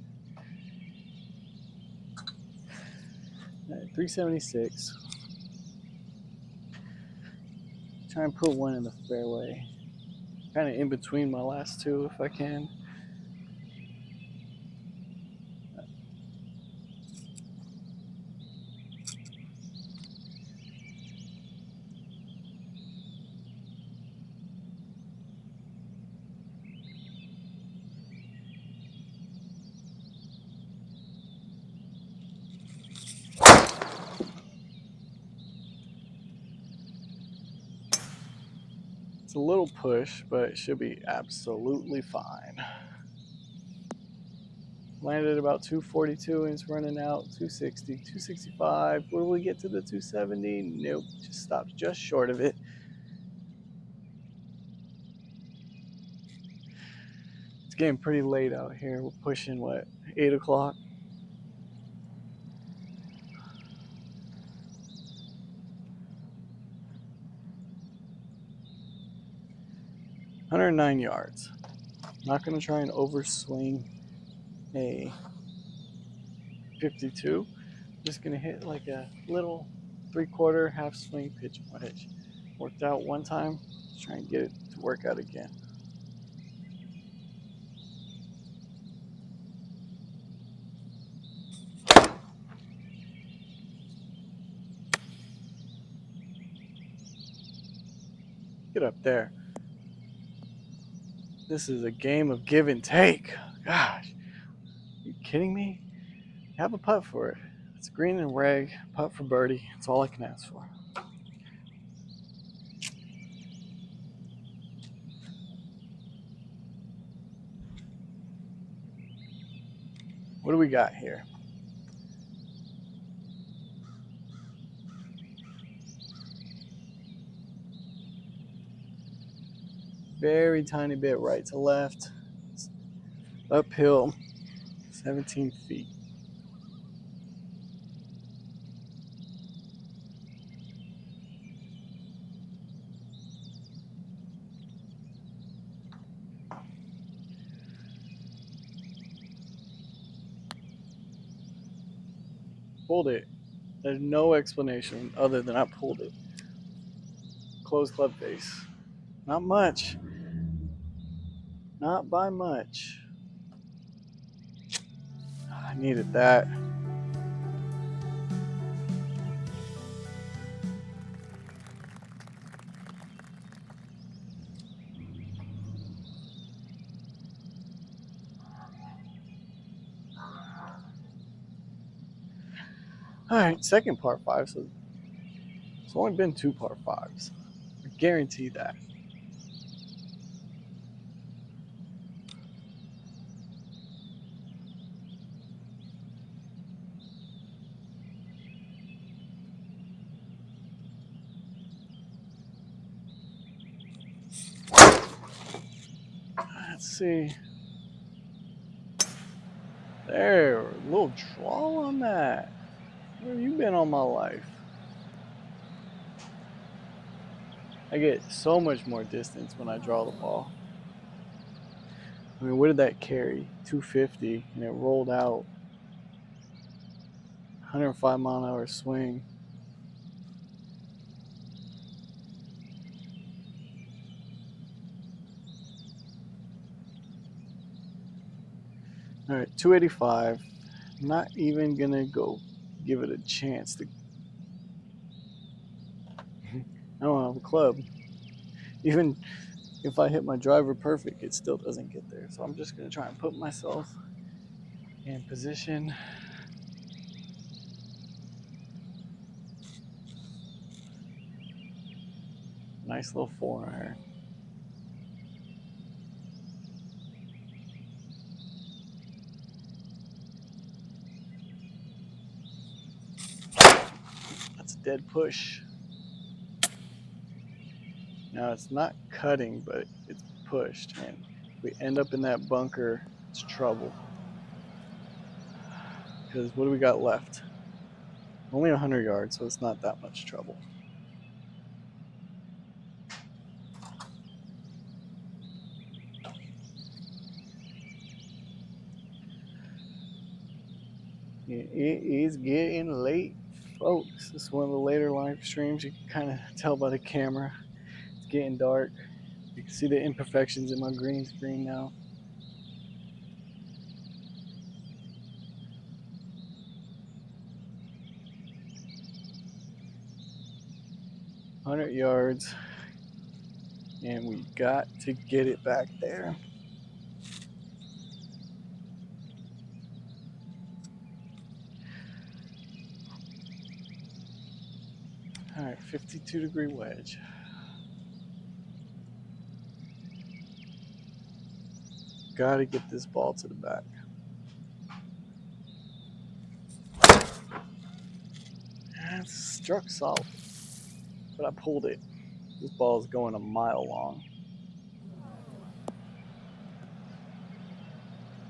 A: 376. Try and put one in the fairway. Kind of in between my last two if I can. It's a little push, but it should be absolutely fine. Landed about 242 and it's running out 260, 265. Will we get to the 270? Nope, just stopped just short of it. It's getting pretty late out here. We're pushing what, 8 o'clock? "109 yards. Not going to try and overswing a 52. Just going to hit like a little 3/4 half swing pitch wedge. Worked out one time. Let's try and get it to work out again. Get up there. This is a game of give and take. Gosh, are you kidding me? Have a putt for it. It's green and reg, putt for birdie. That's all I can ask for. What do we got here? Very tiny bit right to left. It's uphill, 17 feet. Pulled it. There's no explanation other than I pulled it. Closed club face. Not much. Not by much. I needed that. All right, second par 5. So it's only been 2 par 5s. I guarantee that. Let's see. There, a little draw on that. Where have you been all my life? I get so much more distance when I draw the ball. I mean, what did that carry? 250, and it rolled out. 105-mile-an-hour swing. All right, 285. Not even gonna go give it a chance to. I don't have a club. Even if I hit my driver perfect, it still doesn't get there. So I'm just gonna try and put myself in position. Nice little 4-iron. That's a dead push. Now it's not cutting, but it's pushed. And if we end up in that bunker, it's trouble. Because what do we got left? Only 100 yards, so it's not that much trouble. It is getting late, folks. This is one of the later live streams. You can kind of tell by the camera. It's getting dark. You can see the imperfections in my green screen now. "100 yards, and we got to get it back there." All right, 52-degree wedge. Gotta get this ball to the back. It struck solid, but I pulled it. This ball is going a mile long.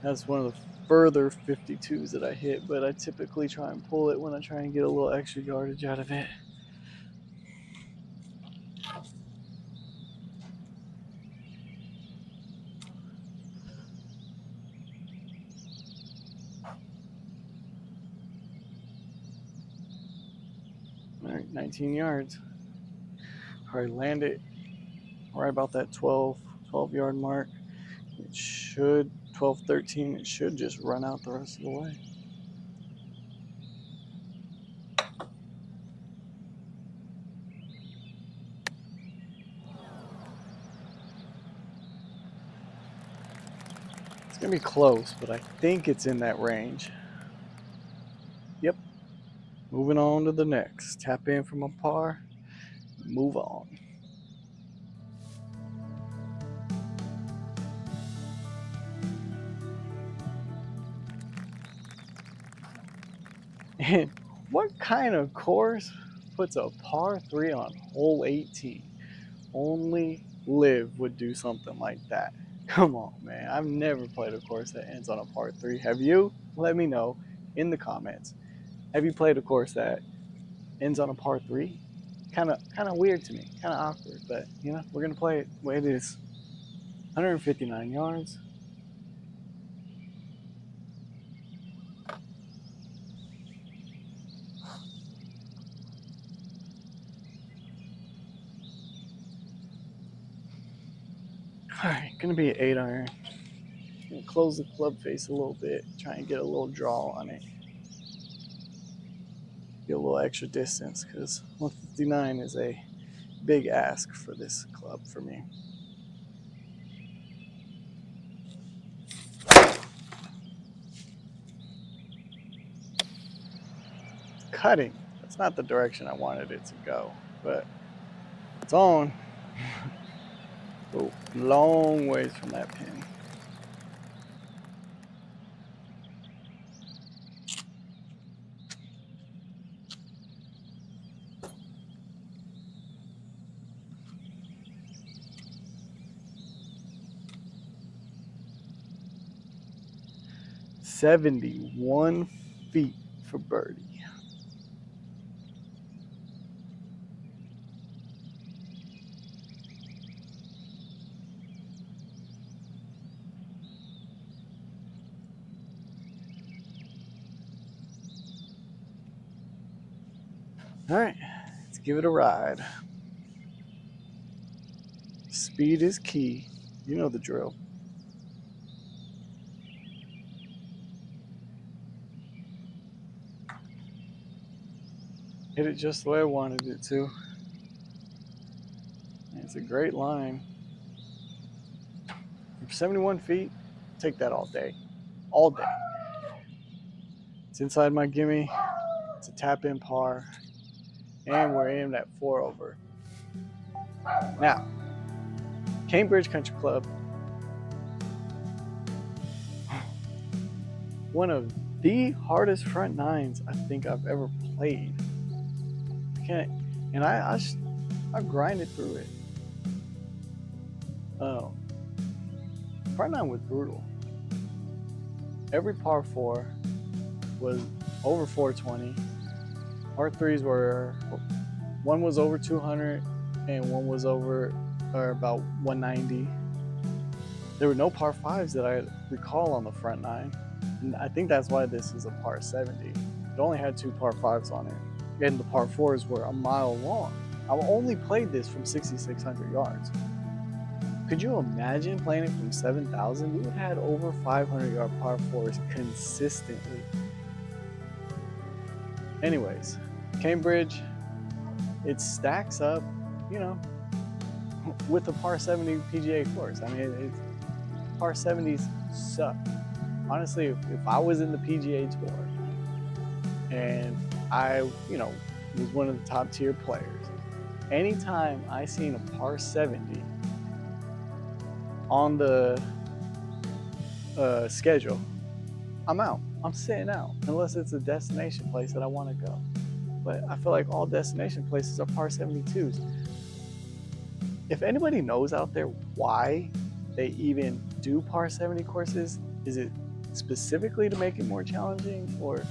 A: That's one of the further 52s that I hit, but I typically try and pull it when I try and get a little extra yardage out of it. All right, 19 yards. Probably land it right about that 12 yard mark. It should, 12, 13, it should just run out the rest of the way. It's gonna be close, but I think it's in that range. Yep. Moving on to the next. Tap in from a par, move on. And what kind of course puts a par 3 on hole 18? Only LIV would do something like that. Come on, man. I've never played a course that ends on a par 3. Have you? Let me know in the comments. Have you played a course that ends on a par 3? Kind of weird to me. Kind of awkward, but you know, we're going to play it the way it is. 159 yards. All right, going to be an 8 iron. Going to close the club face a little bit. Try and get a little draw on it. Get a little extra distance because 159 is a big ask for this club for me. Cutting. That's not the direction I wanted it to go, but it's on. Oh, long ways from that pin. $71 feet for birdie. All right, let's give it a ride. Speed is key. You know the drill. Hit it just the way I wanted it to. It's a great line. For 71 feet, take that all day. All day. It's inside my gimme. It's a tap-in par. And we're aimed at 4 over. Now, Cambridge Country Club. One of the hardest front nines I think I've ever played. And I grinded through it. Front nine was brutal. Every par 4 was over 420. Par 3s were, one was over 200 and one was over or about 190. There were no par 5s that I recall on the front nine. And I think that's why this is a par 70. It only had 2 par 5s on it. And the par 4s were a mile long. I only played this from 6,600 yards. Could you imagine playing it from 7,000? We would have had over 500-yard par 4s consistently. Anyways, Cambridge, it stacks up, you know, with the par 70 PGA course. I mean, par 70s suck. Honestly, if I was in the PGA Tour and I, you know, was one of the top tier players, anytime I seen a par 70 on the schedule, I'm out. I'm sitting out unless it's a destination place that I want to go. But I feel like all destination places are par 72s. If anybody knows out there why they even do par 70 courses, is it specifically to make it more challenging, or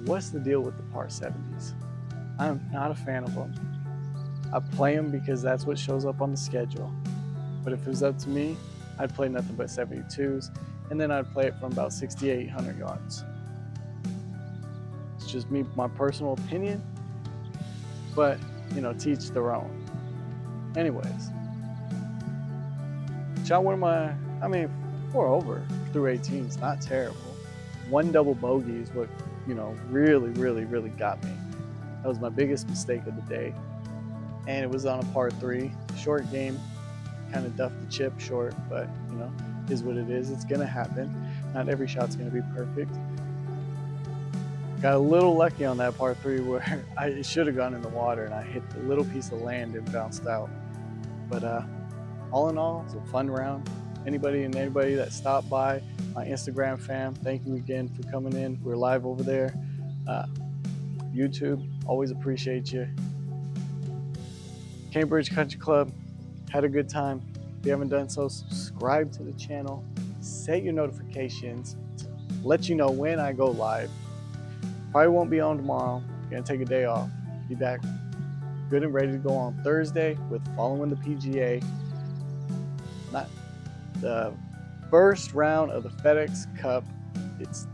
A: what's the deal with the par 70s? I'm not a fan of them. I play them because that's what shows up on the schedule. But if it was up to me, I'd play nothing but 72s, and then I'd play it from about 6,800 yards. It's just me, my personal opinion, but to each their own. Anyways, shot one of my, 4 over through 18 is not terrible. One double bogey is what, really got me. That was my biggest mistake of the day. And it was on a par 3, short game, kind of duffed the chip short, but is what it is. It's gonna happen. Not every shot's gonna be perfect. Got a little lucky on that par 3 where it should have gone in the water, and I hit the little piece of land and bounced out. But all in all, it's a fun round. Anybody that stopped by, my Instagram fam, thank you again for coming in. We're live over there. YouTube, always appreciate you. Cambridge Country Club, had a good time. If you haven't done so, subscribe to the channel, set your notifications to let you know when I go live. Probably won't be on tomorrow. Gonna take a day off. Be back good and ready to go on Thursday with Following the PGA. Not the first round of the FedEx Cup. It's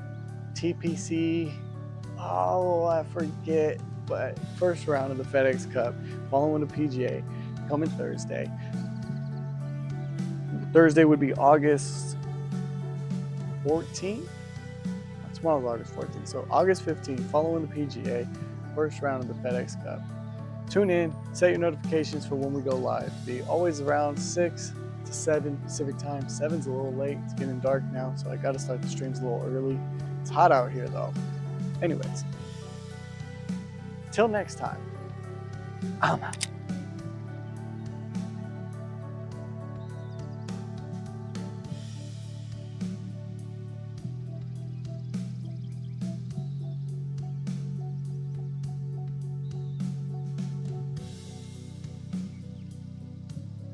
A: TPC. Oh, I forget. But first round of the FedEx Cup, Following the PGA, coming Thursday. Thursday would be August 14th. Tomorrow's August 14th. So August 15th, Following the PGA, first round of the FedEx Cup. Tune in, set your notifications for when we go live. Be always around 6 to 7 Pacific time. 7's a little late. It's getting dark now, so I got to start the streams a little early. It's hot out here though. Anyways, till next time, I'm out.